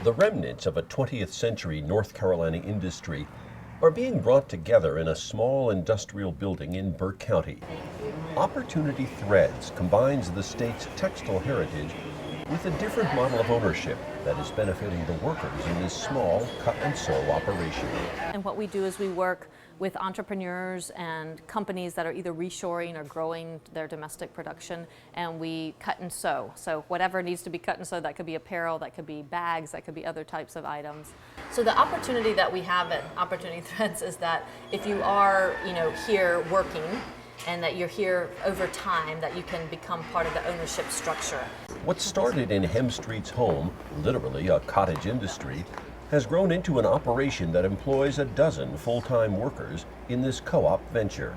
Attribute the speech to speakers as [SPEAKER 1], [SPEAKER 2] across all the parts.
[SPEAKER 1] The remnants of a 20th century North Carolina industry are being brought together in a small industrial building in Burke County. Opportunity Threads combines the state's textile heritage with a different model of ownership that is benefiting the workers in this small cut-and-sew operation.
[SPEAKER 2] And what we do is we work with entrepreneurs and companies that are either reshoring or growing their domestic production, and we cut and sew. So whatever needs to be cut and sewed, that could be apparel, that could be bags, that could be other types of items. So the opportunity that we have at Opportunity Threads is that if you are, here working, and that you're here over time, that you can become part of the ownership structure.
[SPEAKER 1] What started in Hemstreet's home, literally a cottage industry, has grown into an operation that employs a dozen full-time workers in this co-op venture.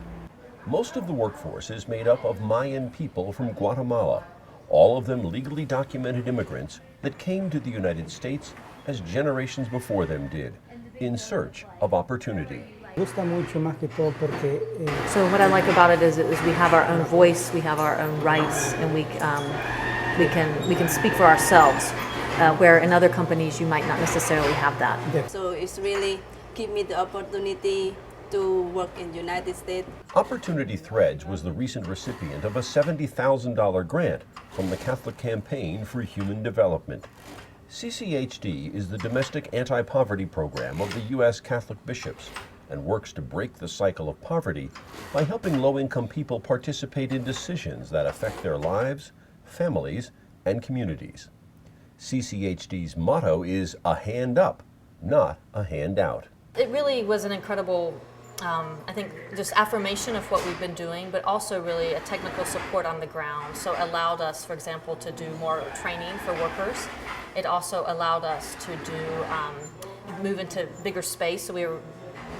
[SPEAKER 1] Most of the workforce is made up of Mayan people from Guatemala, all of them legally documented immigrants that came to the United States as generations before them did, in search of opportunity.
[SPEAKER 2] So what I like about it is we have our own voice, we have our own rights, and we can speak for ourselves, where in other companies you might not necessarily have that.
[SPEAKER 3] So it's really give me the opportunity to work in the United States.
[SPEAKER 1] Opportunity Threads was the recent recipient of a $70,000 grant from the Catholic Campaign for Human Development. CCHD is the domestic anti-poverty program of the U.S. Catholic bishops and works to break the cycle of poverty by helping low-income people participate in decisions that affect their lives, families, and communities. CCHD's motto is a hand up, not a handout.
[SPEAKER 2] It really was an incredible, I think, just affirmation of what we've been doing, but also really a technical support on the ground. So it allowed us, for example, to do more training for workers. It also allowed us to move into bigger space. So we were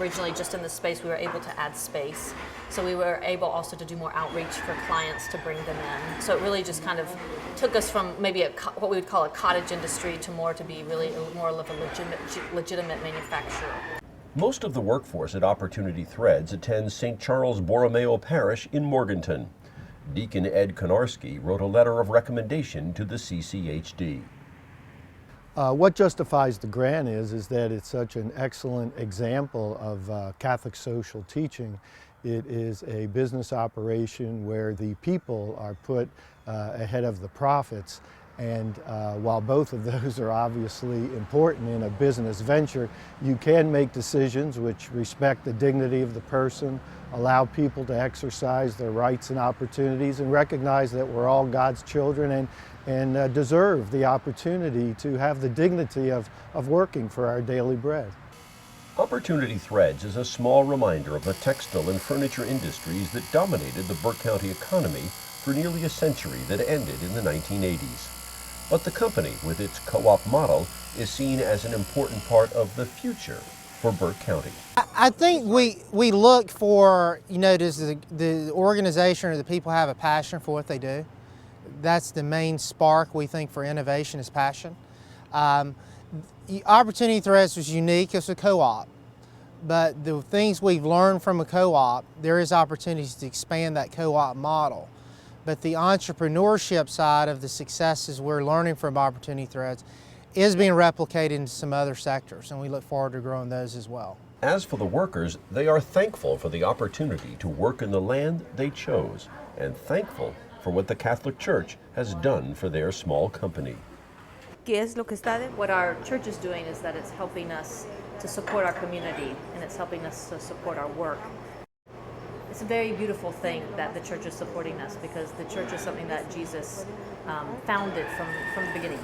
[SPEAKER 2] originally just in the space, we were able to add space. So we were able also to do more outreach for clients to bring them in. So it really just kind of took us from maybe what we would call a cottage industry to be really more of a legitimate manufacturer.
[SPEAKER 1] Most of the workforce at Opportunity Threads attends St. Charles Borromeo Parish in Morganton. Deacon Ed Konarski wrote a letter of recommendation to the CCHD.
[SPEAKER 4] What justifies the grant is that it's such an excellent example of Catholic social teaching. It is a business operation where the people are put ahead of the profits, and while both of those are obviously important in a business venture, you can make decisions which respect the dignity of the person, allow people to exercise their rights and opportunities, and recognize that we're all God's children and deserve the opportunity to have the dignity of working for our daily bread.
[SPEAKER 1] Opportunity Threads is a small reminder of the textile and furniture industries that dominated the Burke County economy for nearly a century that ended in the 1980s. But the company, with its co-op model, is seen as an important part of the future for Burke County.
[SPEAKER 5] I think we look for, does the organization or the people have a passion for what they do? That's the main spark, we think, for innovation is passion. Opportunity Threads was unique as a co-op, but the things we've learned from a co-op, there is opportunities to expand that co-op model. But the entrepreneurship side of the successes we're learning from Opportunity Threads is being replicated in some other sectors, and we look forward to growing those as well.
[SPEAKER 1] As for the workers, they are thankful for the opportunity to work in the land they chose, and thankful for what the Catholic Church has done for their small company.
[SPEAKER 2] What our church is doing is that it's helping us to support our community, and it's helping us to support our work. It's a very beautiful thing that the church is supporting us, because the church is something that Jesus founded from the beginning.